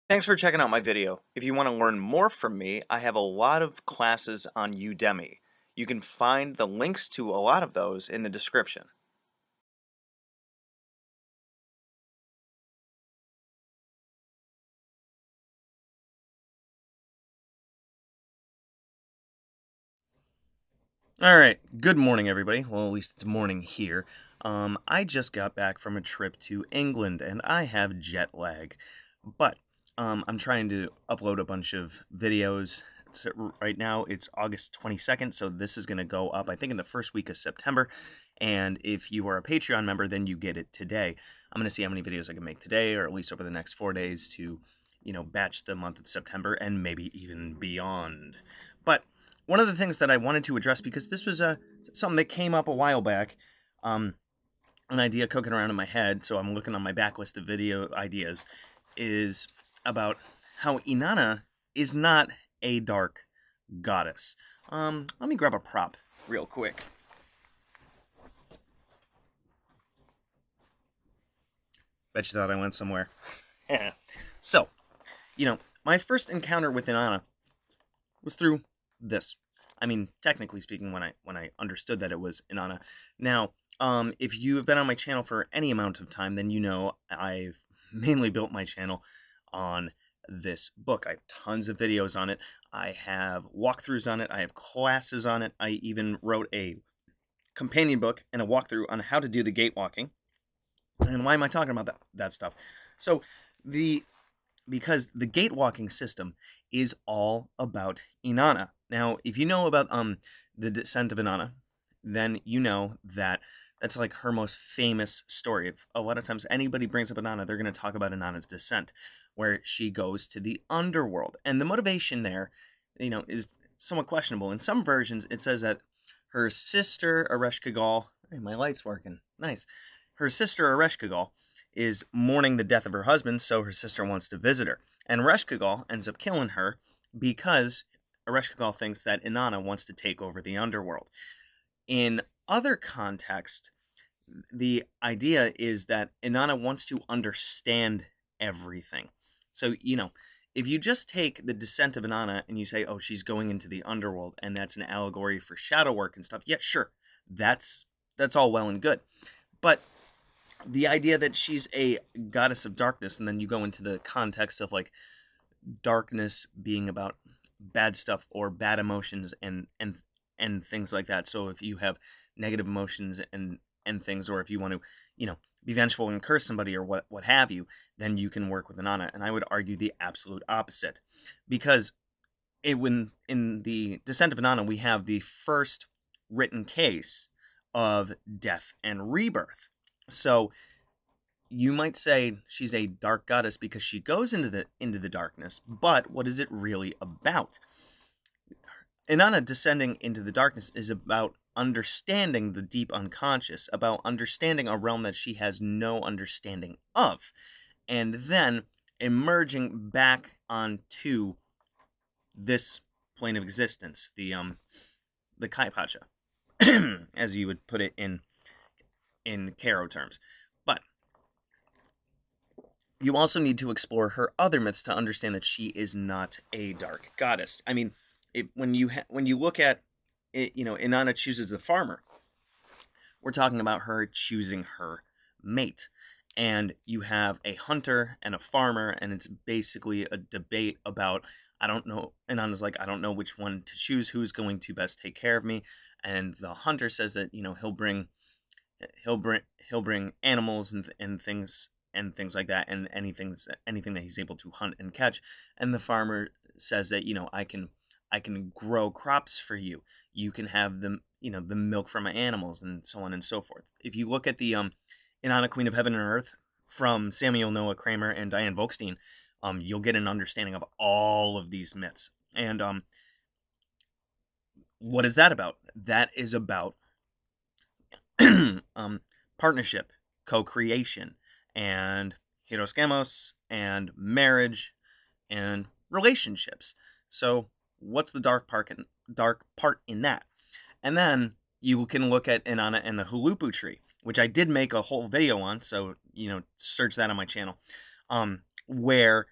Thanks for checking out my video. If you want to learn more from me, I have a lot of classes on Udemy. You can find the links to a lot of those in the description. All right, good morning, everybody. Well, at least it's morning here. I just got back from a trip to England and I have jet lag. But I'm trying to upload a bunch of videos. So right now it's August 22nd, so this is going to go up, I think, in the first week of September. And if you are a Patreon member, then you get it today. I'm going to see how many videos I can make today, or at least over the next 4 days to, batch the month of September and maybe even beyond. But one of the things that I wanted to address, because this was something that came up a while back, um, an idea cooking around in my head, so I'm looking on my backlist of video ideas, is about how Inanna is not a dark goddess. Let me grab a prop real quick. Bet you thought I went somewhere. So, my first encounter with Inanna was through this. I mean, technically speaking, when I understood that it was Inanna. Now, if you have been on my channel for any amount of time, then you know I've mainly built my channel on this book. I have tons of videos on it. I have walkthroughs on it. I have classes on it. I even wrote a companion book and a walkthrough on how to do the gate walking. And why am I talking about that stuff? So because the gate walking system is all about Inanna. Now, if you know about the descent of Inanna, then you know that that's like her most famous story. If a lot of times anybody brings up Inanna, they're going to talk about Inanna's descent, where she goes to the underworld. And the motivation there, is somewhat questionable. In some versions, it says that her sister, Ereshkigal, hey, my light's working, nice. Her sister, Ereshkigal, is mourning the death of her husband, so her sister wants to visit her. And Ereshkigal ends up killing her because Ereshkigal thinks that Inanna wants to take over the underworld. In other contexts, the idea is that Inanna wants to understand everything. So, if you just take the descent of Inanna and you say, oh, she's going into the underworld, and that's an allegory for shadow work and stuff, yeah, sure, that's all well and good. But the idea that she's a goddess of darkness, and then you go into the context of like darkness being about bad stuff or bad emotions and things like that. So if you have negative emotions and things, or if you want to, be vengeful and curse somebody or what have you, then you can work with Inanna. And I would argue the absolute opposite, because when in the Descent of Inanna we have the first written case of death and rebirth. So you might say she's a dark goddess because she goes into the darkness, but what is it really about? Inanna descending into the darkness is about understanding the deep unconscious, about understanding a realm that she has no understanding of, and then emerging back onto this plane of existence, the Kaipacha, as you would put it in Karo terms. But you also need to explore her other myths to understand that she is not a dark goddess. I mean, when you look at it, Inanna chooses the farmer. We're talking about her choosing her mate. And you have a hunter and a farmer, and it's basically a debate about, I don't know, Inanna's like, I don't know which one to choose, who's going to best take care of me. And the hunter says that, he'll bring animals and things like that, and anything that he's able to hunt and catch. And the farmer says that, I can grow crops for you. You can have the milk from my animals, and so on and so forth. If you look at the Inanna, Queen of Heaven and Earth from Samuel Noah Kramer and Diane Volkstein, you'll get an understanding of all of these myths. And what is that about? That is about partnership, co-creation, and hieroskamos, and marriage, and relationships. So what's the dark part in that? And then you can look at Inanna and the Hulupu tree, which I did make a whole video on, so search that on my channel, where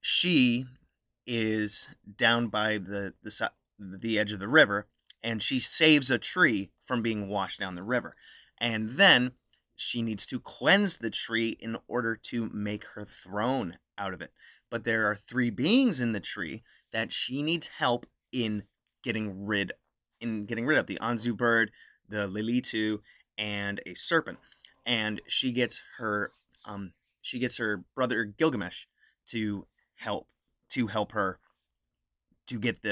she is down by the edge of the river, and she saves a tree from being washed down the river. And then she needs to cleanse the tree in order to make her throne out of it. But there are three beings in the tree that she needs help in getting rid getting rid of: the Anzu bird, the Lilitu, and a serpent. And she gets her brother Gilgamesh to help help her to get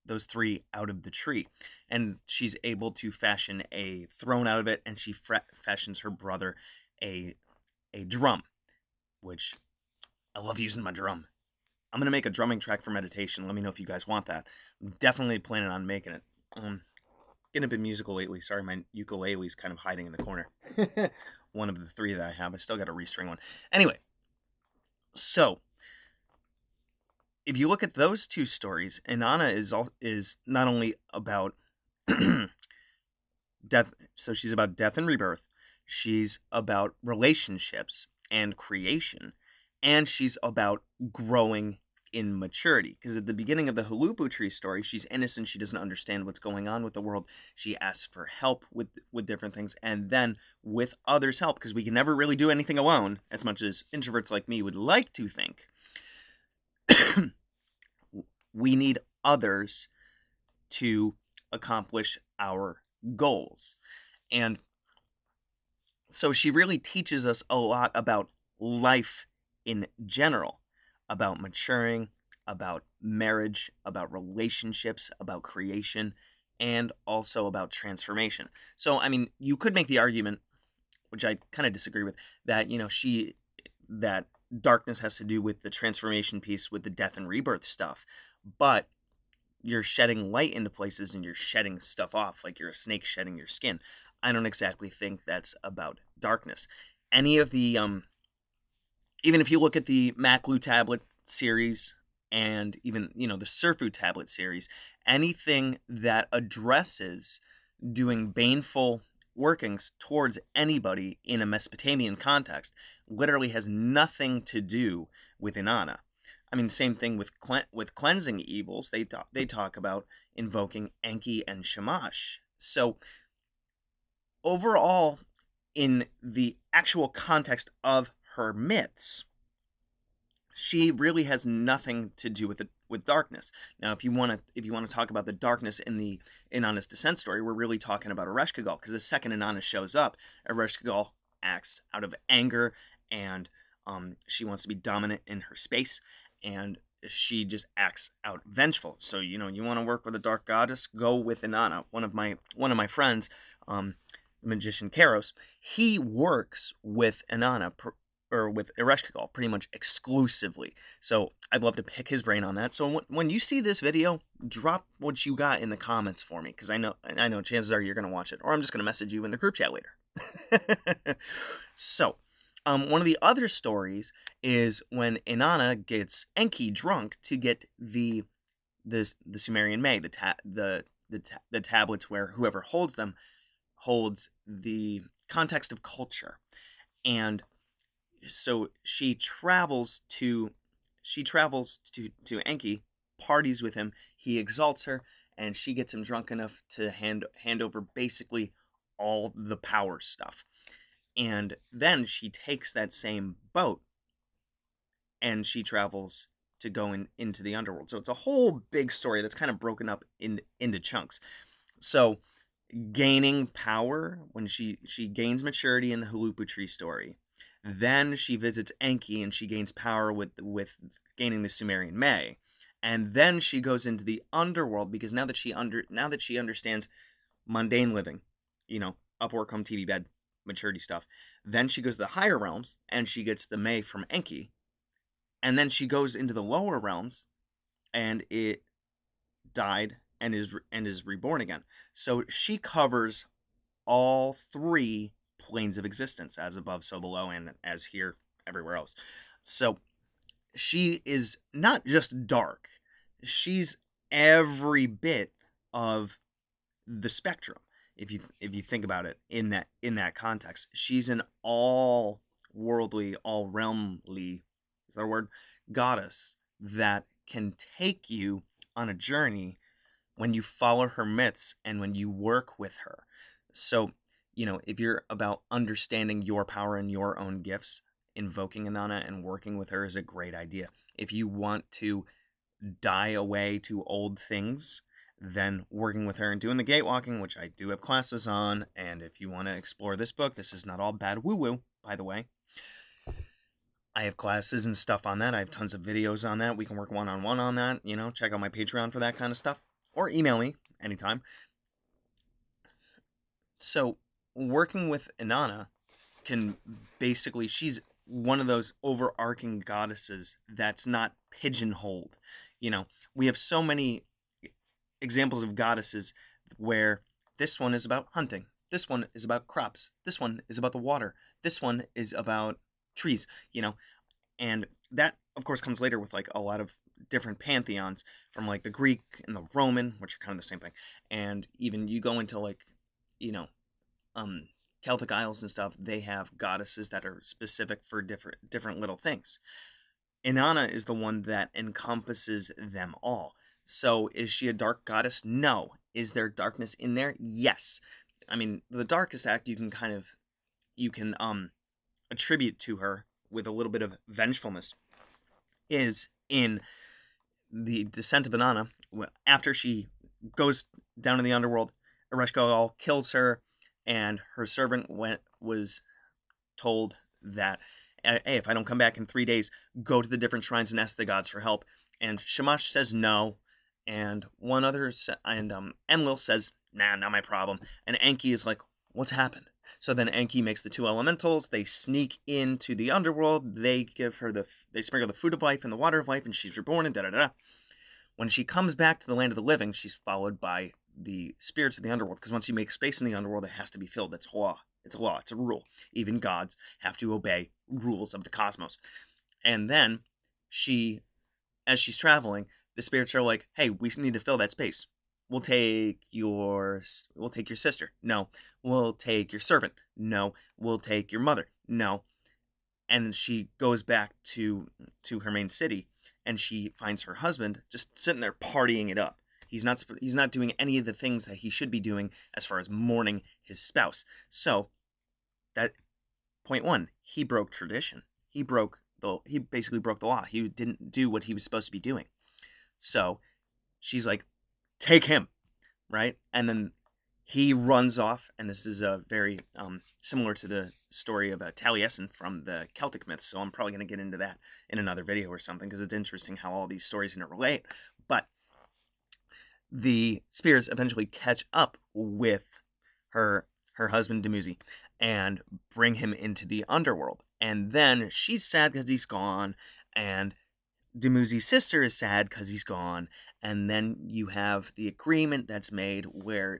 those three out of the tree. And she's able to fashion a throne out of it, and she fashions her brother a drum, which I love using my drum. I'm gonna make a drumming track for meditation. Let me know if you guys want that. I'm definitely planning on making it. Getting a bit musical lately. Sorry, my ukulele's kind of hiding in the corner. One of the three that I have. I still got a restring one. Anyway, so if you look at those two stories, Inanna is not only about death, so she's about death and rebirth. She's about relationships and creation, and she's about growing in maturity. Because at the beginning of the Halupu tree story, she's innocent. She doesn't understand what's going on with the world. She asks for help with different things, and then with others' help, because we can never really do anything alone, as much as introverts like me would like to think. We need others to accomplish our goals. And so she really teaches us a lot about life in general, about maturing, about marriage, about relationships, about creation, and also about transformation. So, I mean, you could make the argument, which I kind of disagree with, that, that darkness has to do with the transformation piece, with the death and rebirth stuff. But you're shedding light into places, and you're shedding stuff off, like you're a snake shedding your skin. I don't exactly think that's about darkness. Any of the, even if you look at the Maklu tablet series, and even, the Surfu tablet series, anything that addresses doing baneful workings towards anybody in a Mesopotamian context literally has nothing to do with Inanna. I mean, same thing with cleansing evils. They talk about invoking Enki and Shamash. So overall, in the actual context of her myths, she really has nothing to do with darkness. Now, if you want to talk about the darkness in the Inanna's descent story, we're really talking about Ereshkigal, because the second Inanna shows up, Ereshkigal acts out of anger, and she wants to be dominant in her space, and she just acts out vengeful. So, you want to work with a dark goddess, go with Inanna. One of my friends, the magician Karos, he works with Inanna or with Ereshkigal pretty much exclusively. So I'd love to pick his brain on that. So when you see this video, drop what you got in the comments for me, because I know chances are you're going to watch it, or I'm just going to message you in the group chat later. So one of the other stories is when Inanna gets Enki drunk to get the Sumerian May, the tablets where whoever holds them holds the context of culture. And so she travels to Enki, parties with him, he exalts her, and she gets him drunk enough to hand over basically all the power stuff. And then she takes that same boat and she travels to go into the underworld. So it's a whole big story that's kind of broken up into chunks. So gaining power, when she gains maturity in the Halupu tree story, then she visits Enki and she gains power with gaining the Sumerian May, and then she goes into the underworld, because now that she understands mundane living, up work, home, TV, bed, maturity stuff, then she goes to the higher realms and she gets the May from Enki, and then she goes into the lower realms and it died and is reborn again. So she covers all three planes of existence, as above, so below, and as here, everywhere else. So she is not just dark, she's every bit of the spectrum. If you think about it in that context, she's an all worldly, all realmly, is that a word, goddess that can take you on a journey when you follow her myths and when you work with her. So, if you're about understanding your power and your own gifts, invoking Inanna and working with her is a great idea. If you want to die away to old things, then working with her and doing the gate walking, which I do have classes on, and if you want to explore this book, this is not all bad woo-woo, by the way. I have classes and stuff on that. I have tons of videos on that. We can work one-on-one on that. Check out my Patreon for that kind of stuff. Or email me anytime. So, working with Inanna can basically, she's one of those overarching goddesses that's not pigeonholed. We have so many examples of goddesses where this one is about hunting. This one is about crops. This one is about the water. This one is about trees, and that of course comes later with like a lot of different pantheons from like the Greek and the Roman, which are kind of the same thing. And even you go into like, Celtic Isles and stuff, they have goddesses that are specific for different little things. Inanna is the one that encompasses them all. So is she a dark goddess? No. Is there darkness in there? Yes. I mean, the darkest act you can attribute to her with a little bit of vengefulness is in the Descent of Inanna. After she goes down to the underworld, Ereshkigal kills her, and her servant was told that, hey, if I don't come back in 3 days, go to the different shrines and ask the gods for help. And Shamash says no, and Enlil says, nah, not my problem. And Enki is like, what's happened? So then Enki makes the two elementals. They sneak into the underworld. They give her they sprinkle the food of life and the water of life, and she's reborn, and da-da-da. When she comes back to the land of the living, she's followed by the spirits of the underworld, because once you make space in the underworld, it has to be filled. It's law. It's a law. It's a rule. Even gods have to obey rules of the cosmos. And then as she's traveling, the spirits are like, hey, we need to fill that space. We'll take your sister. No. We'll take your servant. No. We'll take your mother. No. And she goes back to her main city, and she finds her husband just sitting there partying it up. He's not doing any of the things that he should be doing as far as mourning his spouse. So, that point one, he broke tradition. He basically broke the law. He didn't do what he was supposed to be doing. So, she's like, take him, right? And then he runs off, and this is a very similar to the story of Taliesin from the Celtic myths, so I'm probably going to get into that in another video or something, because it's interesting how all these stories interrelate. But the spirits eventually catch up with her husband Dumuzi and bring him into the underworld. And then she's sad because he's gone, and Dumuzi's sister is sad because he's gone. And then you have the agreement that's made where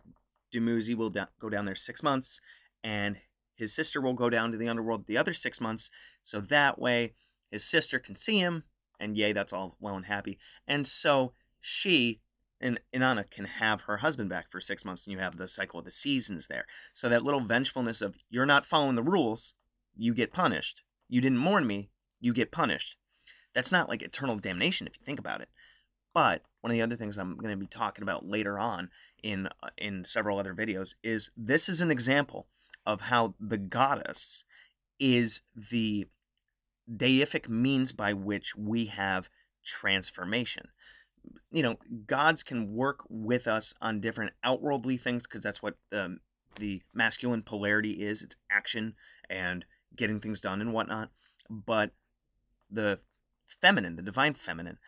Dumuzi will go down there 6 months, and his sister will go down to the underworld the other 6 months, so that way his sister can see him, and yay, that's all well and happy. And so she and Inanna can have her husband back for 6 months, and you have the cycle of the seasons there. So that little vengefulness of, you're not following the rules, you get punished. You didn't mourn me, you get punished. That's not like eternal damnation if you think about it. But one of the other things I'm going to be talking about later on in several other videos is this is an example of how the goddess is the deific means by which we have transformation. Gods can work with us on different outworldly things, because that's what the masculine polarity is. It's action and getting things done and whatnot. But the feminine, the divine feminine,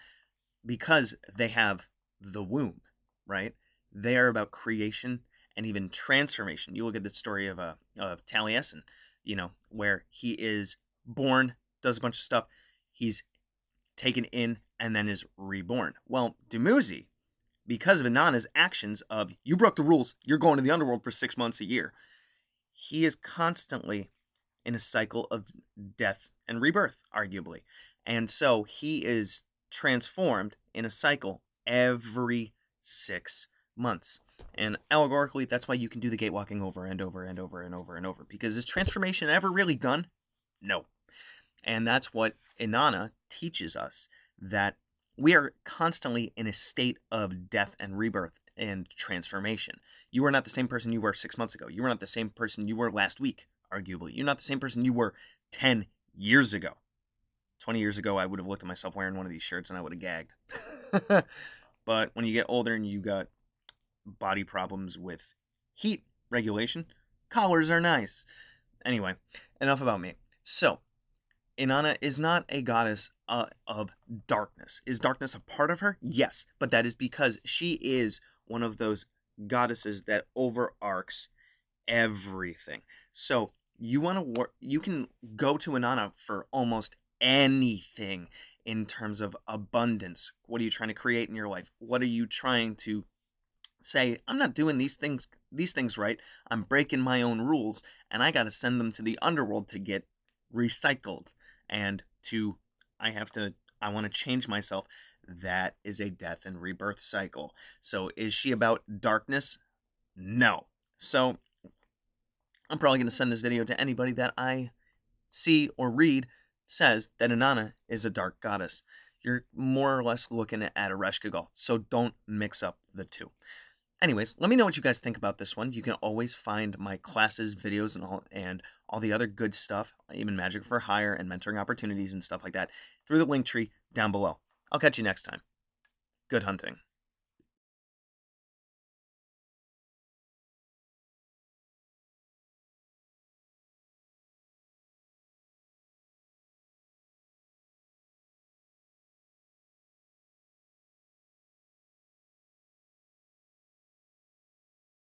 because they have the womb, right? They are about creation and even transformation. You look at the story of Taliesin, where he is born, does a bunch of stuff, he's taken in, and then is reborn. Well, Dumuzi, because of Inanna's actions of, you broke the rules, you're going to the underworld for 6 months a year, he is constantly in a cycle of death and rebirth, arguably. And so he is transformed in a cycle every 6 months. And allegorically, that's why you can do the gate walking over and over and over and over and over. Because is transformation ever really done? No. And that's what Inanna teaches us, that we are constantly in a state of death and rebirth and transformation. You are not the same person you were 6 months ago. You are not the same person you were last week, arguably. You're not the same person you were 10 years ago. 20 years ago, I would have looked at myself wearing one of these shirts and I would have gagged. But when you get older and you got body problems with heat regulation, collars are nice. Anyway, enough about me. So, Inanna is not a goddess of darkness. Is darkness a part of her? Yes, but that is because she is one of those goddesses that overarcs everything. So you want to work. You can go to Inanna for almost anything in terms of abundance. What are you trying to create in your life? What are you trying to say? I'm not doing these things right. I'm breaking my own rules, and I got to send them to the underworld to get recycled and to I want to change myself. That is a death and rebirth cycle. So is she about darkness? No. So I'm probably going to send this video to anybody that I see or read says that Inanna is a dark goddess. You're more or less looking at a Reshkigal, so don't mix up the two. Anyways, let me know what you guys think about this one. You can always find my classes, videos, and all the other good stuff, even Magic for Hire and mentoring opportunities and stuff like that, through the link tree down below. I'll catch you next time. Good hunting.